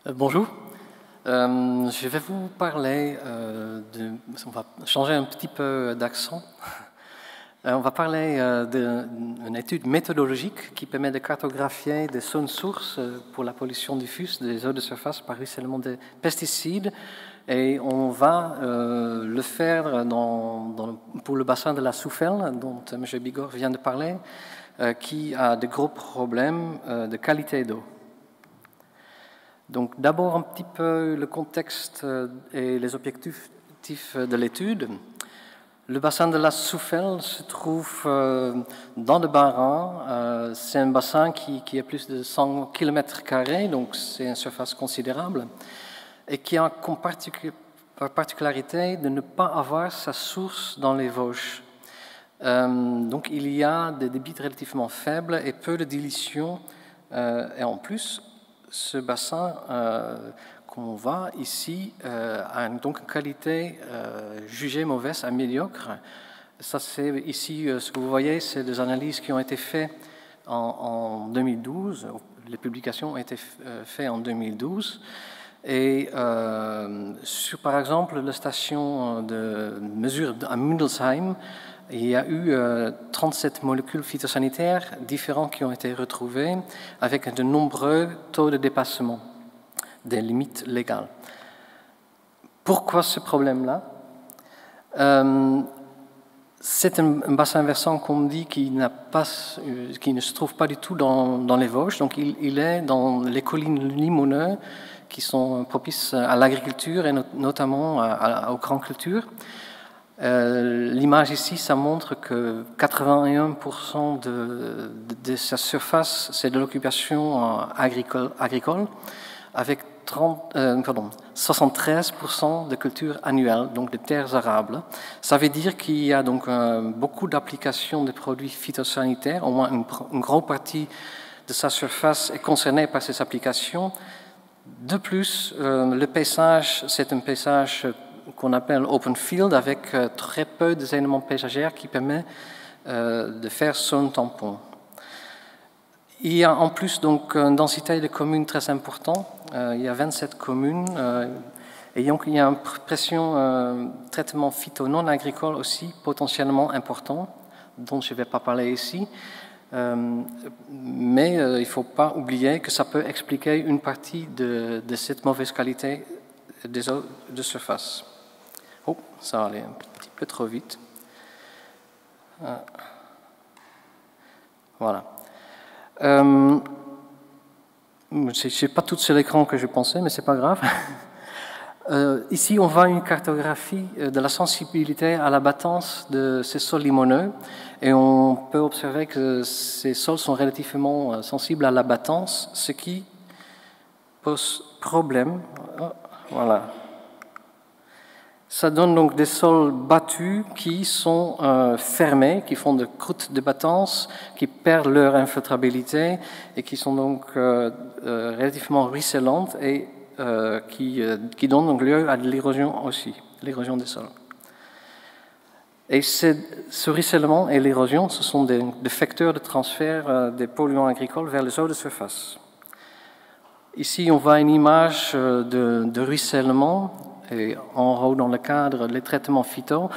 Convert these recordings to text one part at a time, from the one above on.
Bonjour, je vais vous parler on va changer un petit peu d'accent. On va parler d'une étude méthodologique qui permet de cartographier des zones sources pour la pollution diffuse des eaux de surface par ruissellement des pesticides. Et on va le faire pour le bassin de la Soufel, dont M. Bigorre vient de parler, qui a de gros problèmes de qualité d'eau. Donc d'abord un petit peu le contexte et les objectifs de l'étude. Le bassin de la Soufel se trouve dans le Bas-Rhin. C'est un bassin qui est plus de 100 km², donc c'est une surface considérable, et qui a comme particularité de ne pas avoir sa source dans les Vosges. Donc il y a des débits relativement faibles et peu de dilution, et en plus, ce bassin qu'on voit ici a donc une qualité jugée mauvaise à médiocre. Ça, c'est ici ce que vous voyez, c'est des analyses qui ont été faites en 2012. Les publications ont été faites en 2012. Et sur, par exemple, la station de mesure à Mundelsheim, il y a eu 37 molécules phytosanitaires différentes qui ont été retrouvées avec de nombreux taux de dépassement des limites légales. Pourquoi ce problème-là? C'est un bassin versant, comme on dit, qui ne se trouve pas du tout dans les Vosges. Donc il est dans les collines limoneuses qui sont propices à l'agriculture et notamment aux grandes cultures. L'image ici, ça montre que 81% de sa surface, c'est de l'occupation agricole, avec 73% de cultures annuelles, donc de terres arables. Ça veut dire qu'il y a donc beaucoup d'applications de produits phytosanitaires, au moins une grande partie de sa surface est concernée par ces applications. De plus, le paysage, c'est un paysage qu'on appelle open field, avec très peu d'éléments paysagers qui permettent de faire zone tampon. Il y a en plus donc une densité de communes très importante. Il y a 27 communes. Et donc il y a une pression traitement phyto non agricole aussi potentiellement important, dont je ne vais pas parler ici. Mais il ne faut pas oublier que ça peut expliquer une partie de cette mauvaise qualité des eaux de surface. Oh, ça va aller un petit peu trop vite. Voilà. Je n'ai pas tout sur l'écran que je pensais, mais ce n'est pas grave. Ici, on voit une cartographie de la sensibilité à la battance de ces sols limoneux. Et on peut observer que ces sols sont relativement sensibles à la battance, ce qui pose problème. Voilà. Ça donne donc des sols battus qui sont fermés, qui font de croûtes de battance, qui perdent leur infiltrabilité et qui sont donc relativement ruisselantes et qui donnent donc lieu à de l'érosion aussi, l'érosion des sols. Et ce ruissellement et l'érosion, ce sont des facteurs de transfert des polluants agricoles vers les eaux de surface. Ici, on voit une image de ruissellement. Et en haut, dans le cadre des traitements phyto,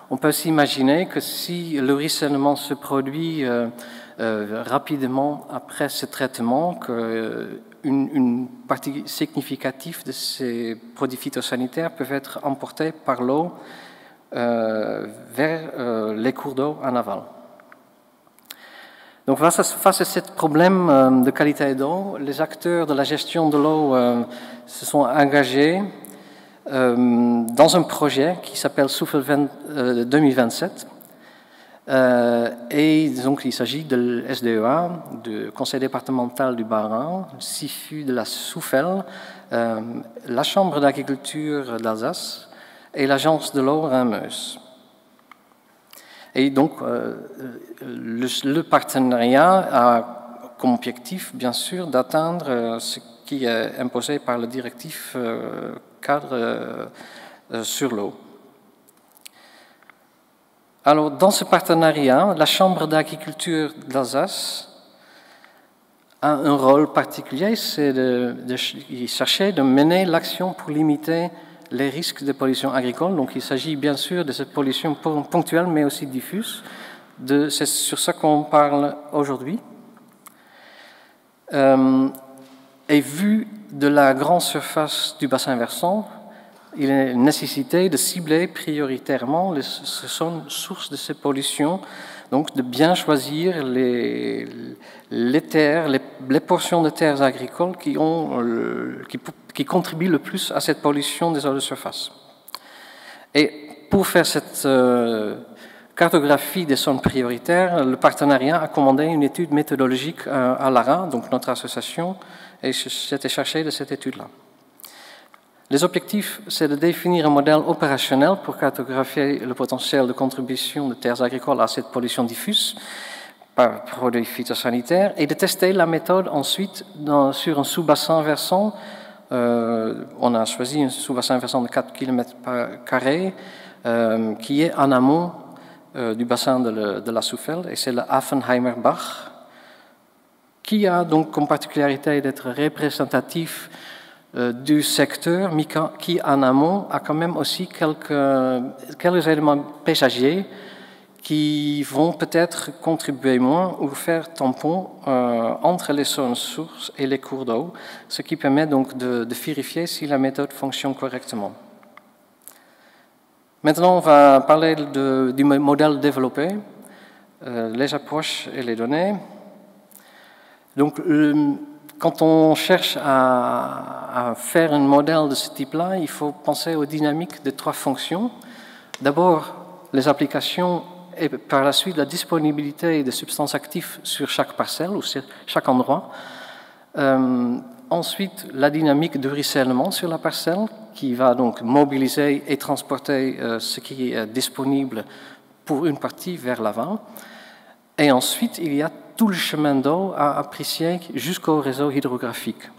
on peut s'imaginer que si le ruissellement se produit rapidement après ce traitement, qu'une partie significative de ces produits phytosanitaires peuvent être emportés par l'eau vers les cours d'eau en aval. Donc face à ce problème de qualité d'eau, les acteurs de la gestion de l'eau se sont engagés dans un projet qui s'appelle Soufel 2027. Et donc il s'agit de SDEA, du Conseil départemental du Bas-Rhin, le CIFU de la Soufel, la Chambre d'agriculture d'Alsace et l'Agence de l'eau Rhin-Meuse. Et donc le partenariat a comme objectif, bien sûr, d'atteindre ce qui est imposé par le directif cadre sur l'eau. Alors, dans ce partenariat, la Chambre d'agriculture d'Alsace a un rôle particulier, c'est de chercher de mener l'action pour limiter les risques de pollution agricole. Donc il s'agit bien sûr de cette pollution ponctuelle, mais aussi diffuse. C'est sur ça qu'on parle aujourd'hui. Et vu de la grande surface du bassin versant, il est nécessité de cibler prioritairement les sources de ces pollutions, donc de bien choisir les terres, les portions de terres agricoles qui contribuent le plus à cette pollution des eaux de surface. Et pour faire cette cartographie des zones prioritaires, le partenariat a commandé une étude méthodologique à l'ARA, donc notre association, et j'étais chargé de cette étude-là. Les objectifs, c'est de définir un modèle opérationnel pour cartographier le potentiel de contribution de terres agricoles à cette pollution diffuse par produits phytosanitaires et de tester la méthode ensuite sur un sous-bassin versant. On a choisi un sous-bassin versant de 4 km² qui est en amont du bassin de la Soufel, et c'est le Affenheimer Bach, qui a donc comme particularité d'être représentatif du secteur, mais qui en amont a quand même aussi quelques éléments paysagers qui vont peut-être contribuer moins ou faire tampon entre les zones sources et les cours d'eau, ce qui permet donc de vérifier si la méthode fonctionne correctement. Maintenant, on va parler du modèle développé, les approches et les données. Donc, quand on cherche à faire un modèle de ce type-là, il faut penser aux dynamiques de 3 fonctions. D'abord, les applications et par la suite la disponibilité de substances actives sur chaque parcelle ou sur chaque endroit. Ensuite, la dynamique de ruissellement sur la parcelle qui va donc mobiliser et transporter ce qui est disponible pour une partie vers l'avant. Et ensuite, il y a tout le chemin d'eau à apprécier jusqu'au réseau hydrographique.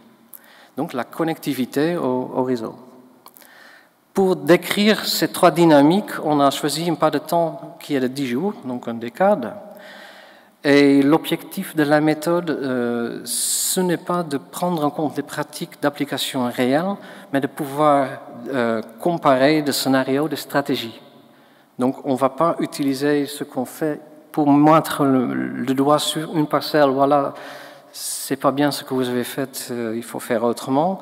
Donc la connectivité au réseau. Pour décrire ces 3 dynamiques, on a choisi un pas de temps qui est de 10 jours, donc une décade. Et l'objectif de la méthode, ce n'est pas de prendre en compte des pratiques d'application réelles, mais de pouvoir comparer des scénarios, des stratégies. Donc on ne va pas utiliser ce qu'on fait pour mettre le doigt sur une parcelle, voilà, c'est pas bien ce que vous avez fait, il faut faire autrement.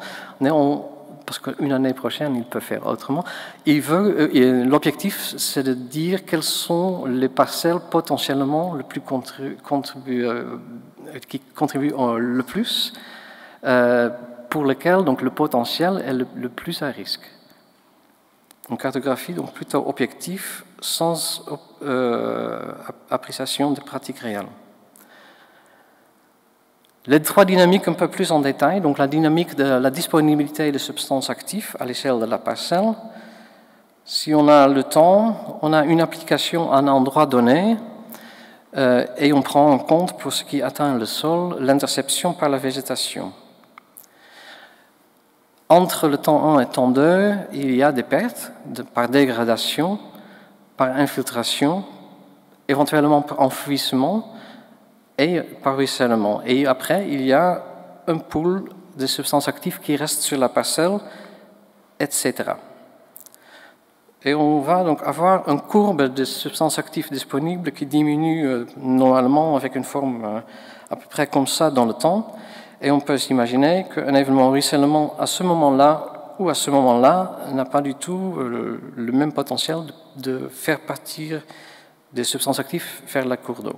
Parce qu'une année prochaine, il peut faire autrement. L'objectif, c'est de dire quelles sont les parcelles potentiellement le plus qui contribuent le plus, pour lesquelles donc, le potentiel est le plus à risque. Une cartographie donc plutôt objective, sans appréciation de pratiques réelles. Les 3 dynamiques un peu plus en détail, donc la dynamique de la disponibilité de substances actives à l'échelle de la parcelle. Si on a le temps, on a une application à un endroit donné et on prend en compte pour ce qui atteint le sol l'interception par la végétation. Entre le temps 1 et le temps 2, il y a des pertes par dégradation, par infiltration, éventuellement par enfouissement et par ruissellement. Et après, il y a un pool de substances actives qui restent sur la parcelle, etc. Et on va donc avoir une courbe de substances actives disponibles qui diminue normalement avec une forme à peu près comme ça dans le temps. Et on peut s'imaginer qu'un événement ruissellement à ce moment-là ou à ce moment-là n'a pas du tout le même potentiel de faire partir des substances actives vers la cour d'eau.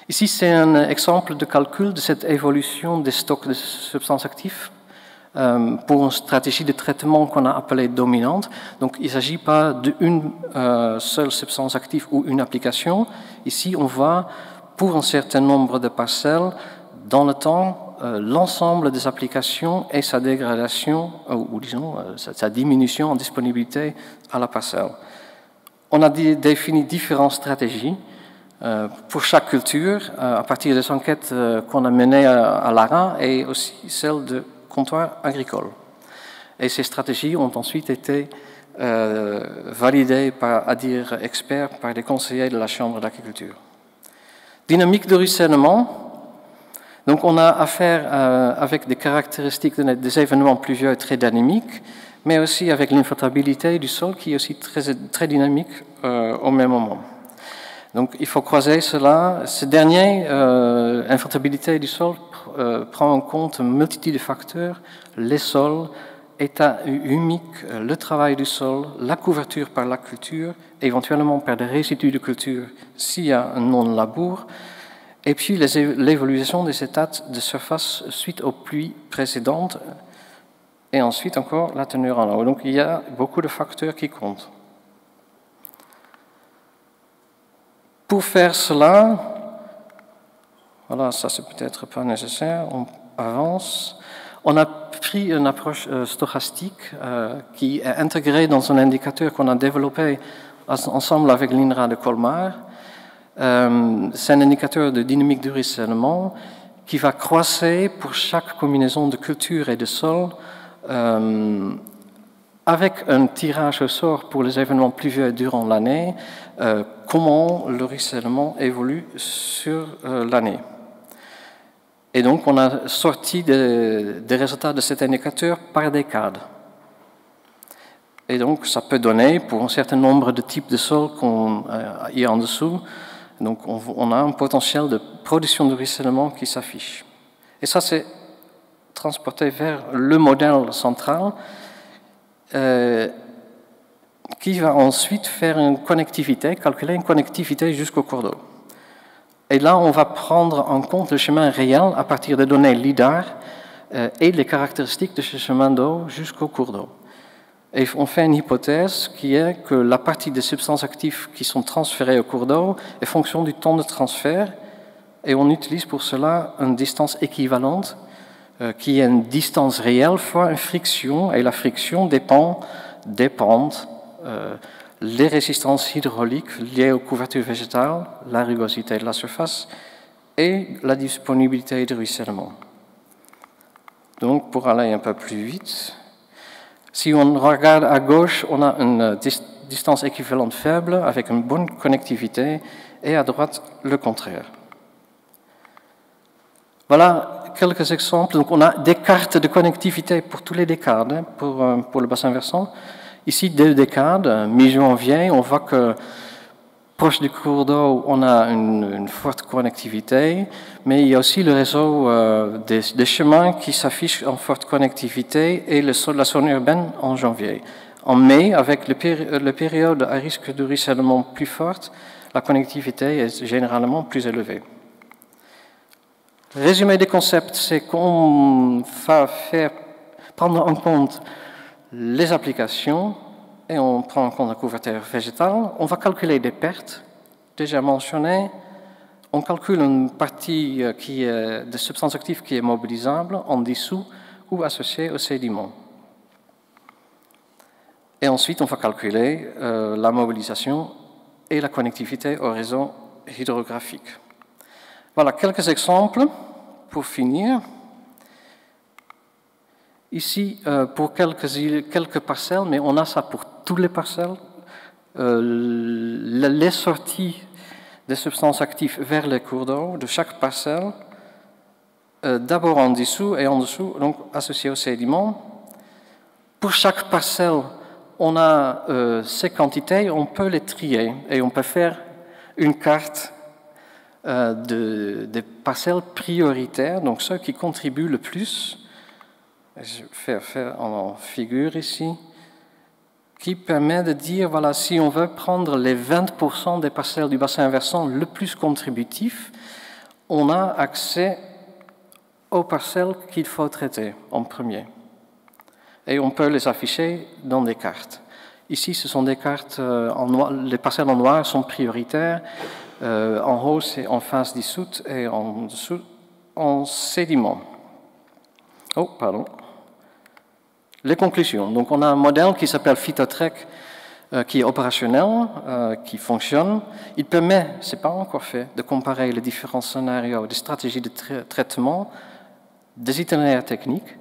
Ici, c'est un exemple de calcul de cette évolution des stocks de substances actives pour une stratégie de traitement qu'on a appelée dominante. Donc, il ne s'agit pas d'une seule substance active ou une application. Ici, on voit pour un certain nombre de parcelles, dans le temps, l'ensemble des applications et sa dégradation, ou disons, sa diminution en disponibilité à la parcelle. On a défini différentes stratégies pour chaque culture, à partir des enquêtes qu'on a menées à l'ARA et aussi celles de comptoirs agricoles. Et ces stratégies ont ensuite été validées à dire experts par les conseillers de la Chambre d'agriculture. Dynamique de ruissellement. Donc on a affaire avec des caractéristiques des événements pluvieux très dynamiques, mais aussi avec l'infiltrabilité du sol qui est aussi très dynamique au même moment. Donc il faut croiser cela. Ce dernier, infiltrabilité du sol, prend en compte une multitude de facteurs, les sols, état humique, le travail du sol, la couverture par la culture, éventuellement par des résidus de culture s'il y a un non-labour, et puis l'évolution des états de surface suite aux pluies précédentes, et ensuite encore la teneur en eau. Donc il y a beaucoup de facteurs qui comptent. Pour faire cela, voilà, ça c'est peut-être pas nécessaire, on avance. On a pris une approche stochastique qui est intégrée dans un indicateur qu'on a développé ensemble avec l'INRA de Colmar. C'est un indicateur de dynamique du ruissellement qui va croiser pour chaque combinaison de culture et de sol avec un tirage au sort pour les événements pluvieux durant l'année, comment le ruissellement évolue sur l'année. Et donc, on a sorti des résultats de cet indicateur par décade. Et donc, ça peut donner, pour un certain nombre de types de sols qu'on y a en dessous, donc on a un potentiel de production de ruissellement qui s'affiche. Et ça, c'est transporté vers le modèle central qui va ensuite faire une connectivité, calculer une connectivité jusqu'au cours d'eau. Et là, on va prendre en compte le chemin réel à partir des données LIDAR et les caractéristiques de ce chemin d'eau jusqu'au cours d'eau. Et on fait une hypothèse qui est que la partie des substances actives qui sont transférées au cours d'eau est fonction du temps de transfert, et on utilise pour cela une distance équivalente qui est une distance réelle fois une friction, et la friction dépend des pentes, les résistances hydrauliques liées aux couvertures végétales, la rugosité de la surface et la disponibilité de ruissellement. Donc, pour aller un peu plus vite, si on regarde à gauche, on a une distance équivalente faible avec une bonne connectivité, et à droite, le contraire. Voilà quelques exemples. Donc, on a des cartes de connectivité pour tous les décades, pour le bassin versant. Ici, 2 décades, mi-janvier, on voit que proche du cours d'eau, on a une forte connectivité, mais il y a aussi le réseau des chemins qui s'affichent en forte connectivité et la zone urbaine en janvier. En mai, avec la période à risque de ruissellement plus forte, la connectivité est généralement plus élevée. Le résumé des concepts, c'est qu'on va prendre en compte les applications et on prend en compte la couverture végétale. On va calculer des pertes déjà mentionnées. On calcule une partie qui est de substances actives qui est mobilisable en dessous ou associée au sédiment. Et ensuite, on va calculer la mobilisation et la connectivité au réseau hydrographique. Voilà quelques exemples pour finir. Ici, pour quelques parcelles, mais on a ça pour toutes les parcelles, les sorties des substances actives vers les cours d'eau de chaque parcelle, d'abord en dessous et en dessous, donc associé au sédiment. Pour chaque parcelle, on a ces quantités, on peut les trier et on peut faire une carte des parcelles prioritaires, donc ceux qui contribuent le plus. Je vais faire en figure ici, qui permet de dire, voilà, si on veut prendre les 20% des parcelles du bassin versant le plus contributif, on a accès aux parcelles qu'il faut traiter en premier. Et on peut les afficher dans des cartes. Ici, ce sont des cartes en noir, les parcelles en noir sont prioritaires, en haut c'est en phase dissoute et en dessous en sédiment. Oh, pardon. Les conclusions. Donc, on a un modèle qui s'appelle Phytotrec, qui est opérationnel, qui fonctionne. Il permet, ce n'est pas encore fait, de comparer les différents scénarios, des stratégies de traitement, des itinéraires techniques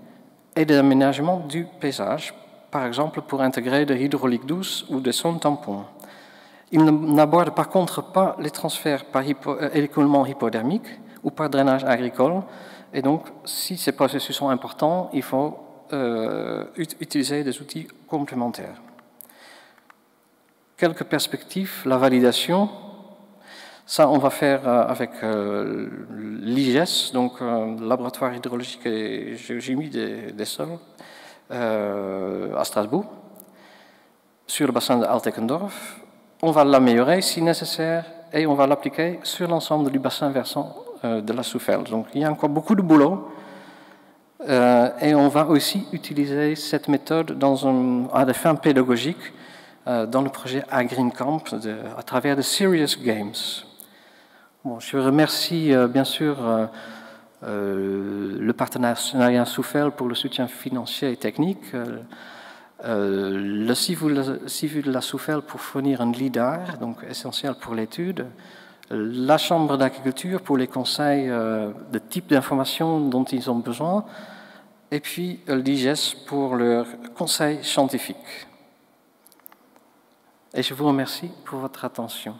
et de l'aménagement du paysage, par exemple pour intégrer de l'hydraulique douce ou des zones tampons. Il n'aborde par contre pas les transferts par écoulement hypodermique ou par drainage agricole. Et donc, si ces processus sont importants, il faut utiliser des outils complémentaires. Quelques perspectives, la validation, ça on va faire avec l'IGES, donc Laboratoire hydrologique et géochimie des sols, à Strasbourg, sur le bassin de Altekendorf. On va l'améliorer si nécessaire et on va l'appliquer sur l'ensemble du bassin versant de la Soufel. Donc il y a encore beaucoup de boulot et on va aussi utiliser cette méthode à des fins pédagogiques dans le projet AgriNCamp à travers de Serious Games. Bon, je remercie bien sûr le partenariat Soufel pour le soutien financier et technique, le CIVU de la Soufel pour fournir un LIDAR, donc essentiel pour l'étude, la Chambre d'agriculture pour les conseils de type d'information dont ils ont besoin, et puis l'IGES pour leur conseil scientifique. Et je vous remercie pour votre attention.